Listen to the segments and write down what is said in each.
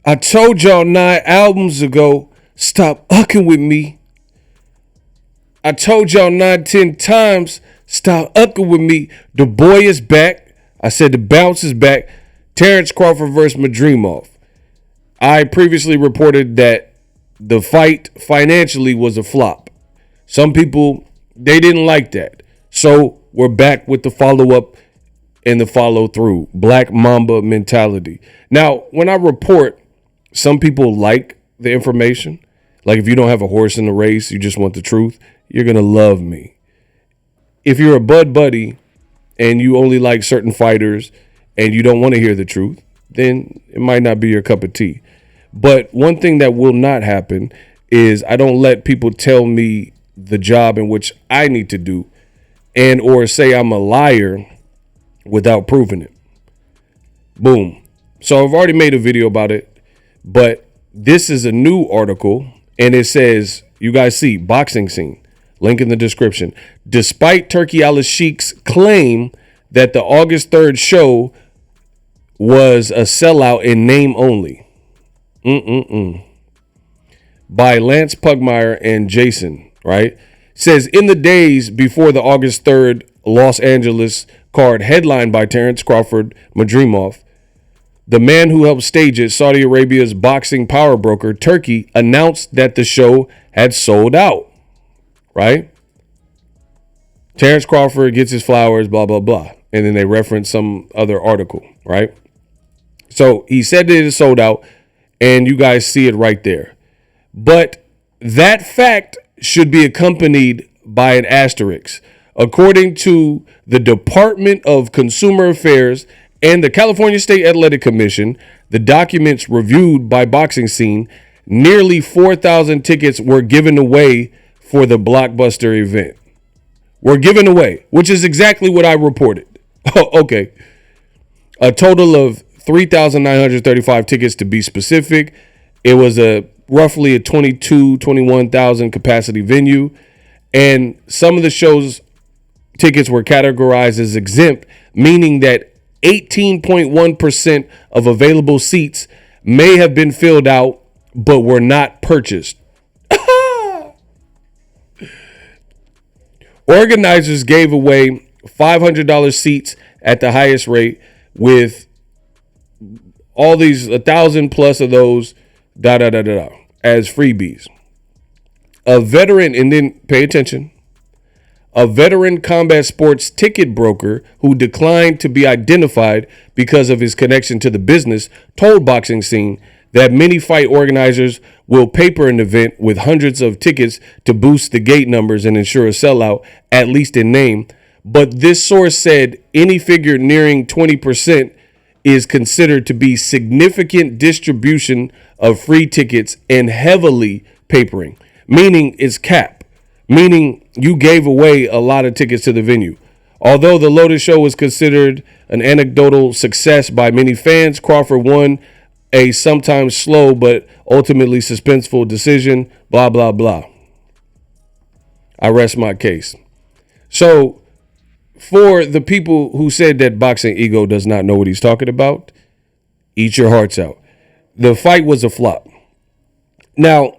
I told y'all 9 albums ago, stop ucking with me. I told y'all 9, 10 times, stop ucking with me. The boy is back. I said the bounce is back. Terence Crawford versus Madrimov. I previously reported that the fight financially was a flop. Some people, they didn't like that. So we're back with the follow-up and the follow-through. Black Mamba mentality. Now, when I report, some people like the information. Like if you don't have a horse in the race, you just want the truth, you're going to love me. If you're a Bud Buddy and you only like certain fighters and you don't want to hear the truth, then it might not be your cup of tea. But one thing that will not happen is I don't let people tell me the job in which I need to do and or say I'm a liar without proving it. Boom. So I've already made a video about it, but this is a new article and it says, you guys see, boxing scene, link in the description. Despite Turki Al-Sheikh's claim that the August 3rd show was a sellout in name only. By Lance Pugmire and Jason, right? Says in the days before the August 3rd Los Angeles card headlined by Terence Crawford Madrimov, the man who helped stage it, Saudi Arabia's boxing power broker, Turki, announced that the show had sold out, right? Terence Crawford gets his flowers, blah, blah, blah. And then they reference some other article, right? So he said that it is sold out, and you guys see it right there. But that fact should be accompanied by an asterisk. According to the Department of Consumer Affairs and the California State Athletic Commission, the documents reviewed by Boxing Scene, nearly 4,000 tickets were given away for the blockbuster event. Were given away, which is exactly what I reported. Oh, okay. A total of 3,935 tickets to be specific. It was roughly a 21,000 capacity venue. And some of the show's tickets were categorized as exempt, meaning that 18.1% of available seats may have been filled out, but were not purchased. Organizers gave away $500 seats at the highest rate, with all these 1,000 plus of those as freebies. A veteran, and then pay attention, a veteran combat sports ticket broker who declined to be identified because of his connection to the business told Boxing Scene that many fight organizers will paper an event with hundreds of tickets to boost the gate numbers and ensure a sellout, at least in name. But this source said any figure nearing 20% is considered to be significant distribution of free tickets and heavily papering, meaning it's cap, meaning you gave away a lot of tickets to the venue. Although the Lotus show was considered an anecdotal success by many fans, Crawford won a sometimes slow but ultimately suspenseful decision, blah, blah, blah. I rest my case. So for the people who said that Boxing Ego does not know what he's talking about, eat your hearts out. The fight was a flop. Now,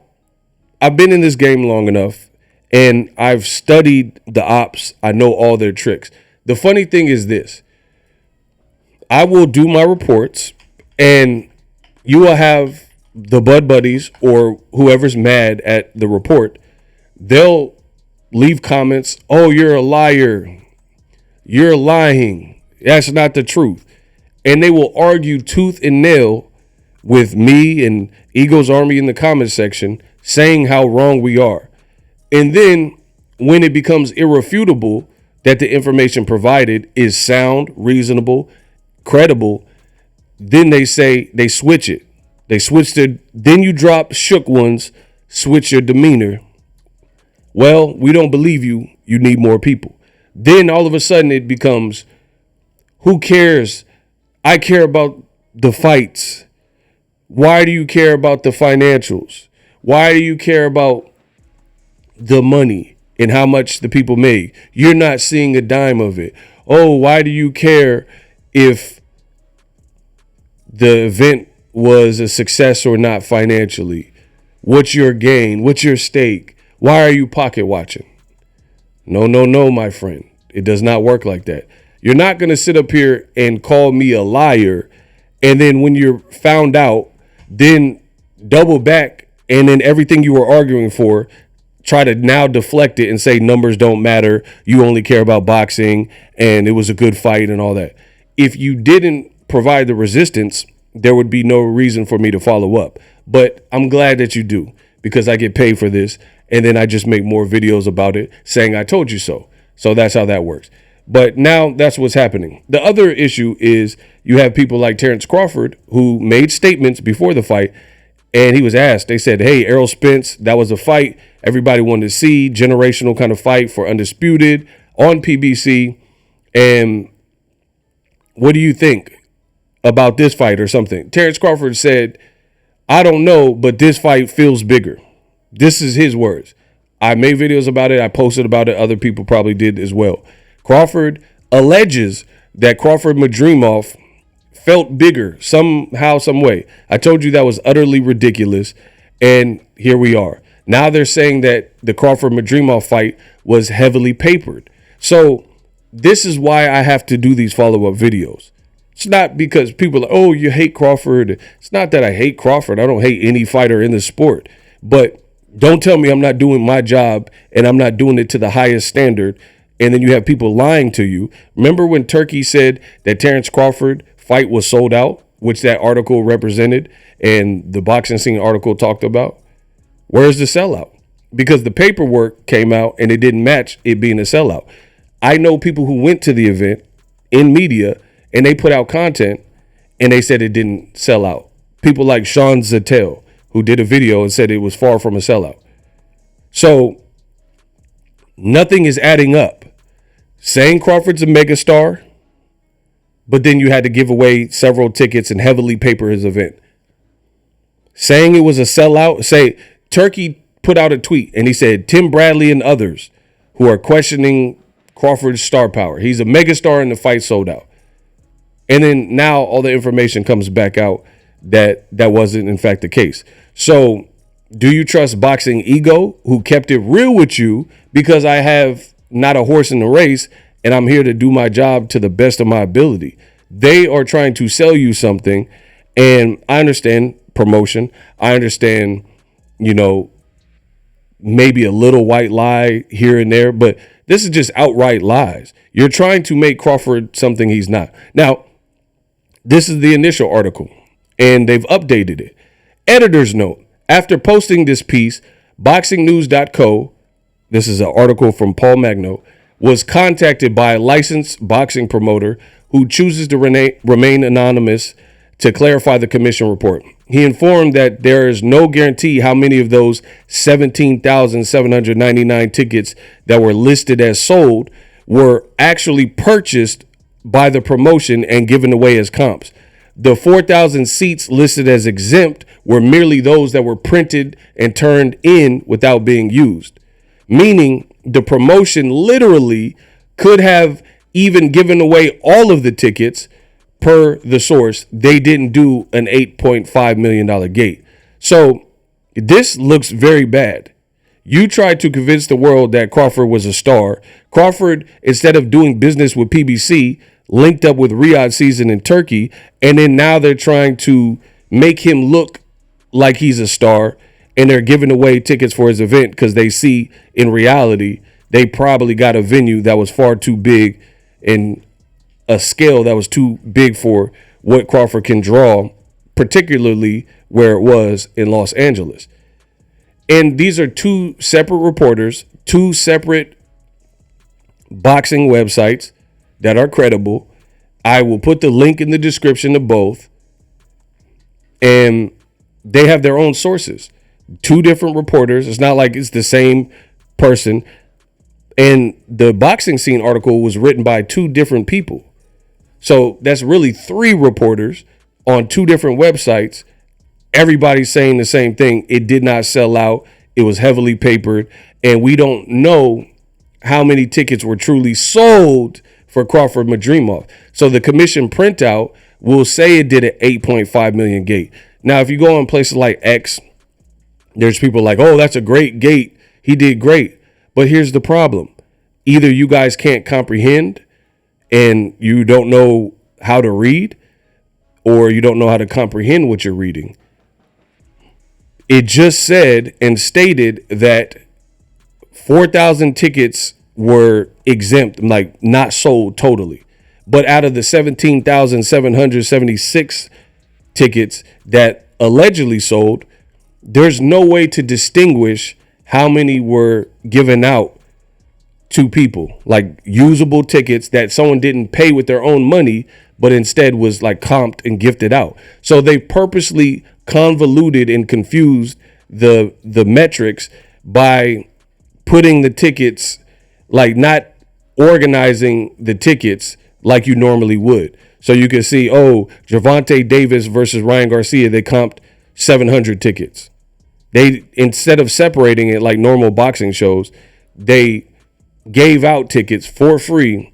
I've been in this game long enough, and I've studied the ops. I know all their tricks. The funny thing is this. I will do my reports, and you will have the Bud Buddies or whoever's mad at the report. They'll leave comments. Oh, you're a liar. You're lying. That's not the truth. And they will argue tooth and nail with me and Ego's Army in the comment section, saying how wrong we are. And then when it becomes irrefutable that the information provided is sound, reasonable, credible, then they say they switch it. They switched it. Then you drop shook ones, switch your demeanor. Well, we don't believe you. You need more people. Then all of a sudden it becomes, who cares? I care about the fights. Why do you care about the financials? Why do you care about the money and how much the people make? You're not seeing a dime of it. Oh, why do you care if the event was a success or not financially. What's your gain? What's your stake? Why are you pocket watching? No, no, no, my friend. It does not work like that. You're not going to sit up here and call me a liar, and then when you're found out, then double back, and then everything you were arguing for, try to now deflect it and say numbers don't matter. You only care about boxing, and it was a good fight and all that. If you didn't provide the resistance, there would be no reason for me to follow up. But I'm glad that you do, because I get paid for this, and then I just make more videos about it saying I told you so. So that's how that works. But now that's what's happening. The other issue is you have people like Terence Crawford who made statements before the fight, and he was asked, they said, hey, Errol Spence, that was a fight everybody wanted to see, generational kind of fight for Undisputed on PBC. And what do you think about this fight or something? Terence Crawford said, I don't know, but this fight feels bigger. This is his words. I made videos about it. I posted about it. Other people probably did as well. Crawford alleges that Crawford Madrimov felt bigger somehow, some way. I told you that was utterly ridiculous. And here we are. Now they're saying that the Crawford Madrimov fight was heavily papered. So this is why I have to do these follow-up videos. It's not because people are, oh, you hate Crawford. It's not that I hate Crawford. I don't hate any fighter in the sport. But don't tell me I'm not doing my job and I'm not doing it to the highest standard. And then you have people lying to you. Remember when Turkey said that Terence Crawford fight was sold out, which that article represented and the Boxing Scene article talked about? Where's the sellout? Because the paperwork came out and it didn't match it being a sellout. I know people who went to the event in media and they put out content and they said it didn't sell out. People like Sean Zattel, who did a video and said it was far from a sellout. So nothing is adding up. Saying Crawford's a megastar, but then you had to give away several tickets and heavily paper his event. Saying it was a sellout, say Turkey put out a tweet and he said, Tim Bradley and others who are questioning Crawford's star power. He's a megastar and the fight sold out. And then now all the information comes back out that wasn't in fact the case. So do you trust Boxing Ego, who kept it real with you, because I have not a horse in the race and I'm here to do my job to the best of my ability? They are trying to sell you something, and I understand promotion. I understand, maybe a little white lie here and there, but this is just outright lies. You're trying to make Crawford something he's not. Now, this is the initial article, and they've updated it. Editor's note: after posting this piece, BoxingNews.co, this is an article from Paul Magno, was contacted by a licensed boxing promoter who chooses to remain anonymous to clarify the commission report. He informed that there is no guarantee how many of those 17,799 tickets that were listed as sold were actually purchased by the promotion and given away as comps. The 4,000 seats listed as exempt were merely those that were printed and turned in without being used, meaning the promotion literally could have even given away all of the tickets. Per the source, they didn't do an $8.5 million gate. So this looks very bad. You tried to convince the world that Crawford was a star. Crawford, instead of doing business with PBC, linked up with Riyadh season in Turkey, and then now they're trying to make him look like he's a star, and they're giving away tickets for his event because they see in reality they probably got a venue that was far too big and a scale that was too big for what Crawford can draw, particularly where it was in Los Angeles. And these are two separate reporters, two separate boxing websites that are credible. I will put the link in the description to both. And they have their own sources. Two different reporters. It's not like it's the same person. And the Boxing Scene article was written by two different people. So that's really three reporters on two different websites. Everybody's saying the same thing. It did not sell out. It was heavily papered. And we don't know how many tickets were truly sold for Crawford Madrimov. So the commission printout will say it did an 8.5 million gate. Now, if you go on places like X, there's people like, oh, that's a great gate. He did great. But here's the problem. Either you guys can't comprehend and you don't know how to read, or you don't know how to comprehend what you're reading. It just said and stated that 4,000 tickets were exempt, like not sold totally. But out of the 17,776 tickets that allegedly sold, there's no way to distinguish how many were given out to people, like usable tickets that someone didn't pay with their own money, but instead was like comped and gifted out. So they purposely convoluted and confused the metrics by putting the tickets, like not organizing the tickets like you normally would. So you can see, oh, Gervonta Davis versus Ryan Garcia, they comped 700 tickets. They, instead of separating it like normal boxing shows, they gave out tickets for free,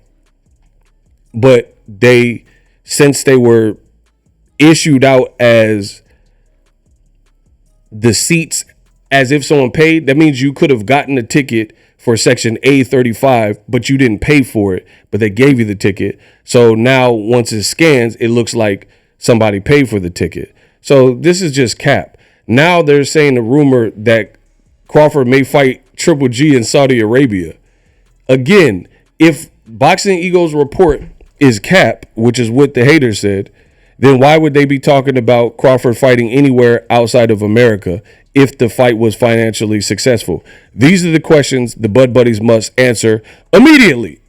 but since they were issued out as the seats as if someone paid, that means you could have gotten a ticket for section A35, but you didn't pay for it, but they gave you the ticket. So now once it scans, it looks like somebody paid for the ticket. So this is just cap. Now they're saying the rumor that Crawford may fight Triple G in Saudi Arabia. Again, if Boxing Ego's report is cap, which is what the haters said, then why would they be talking about Crawford fighting anywhere outside of America if the fight was financially successful? These are the questions the Bud Buddies must answer immediately.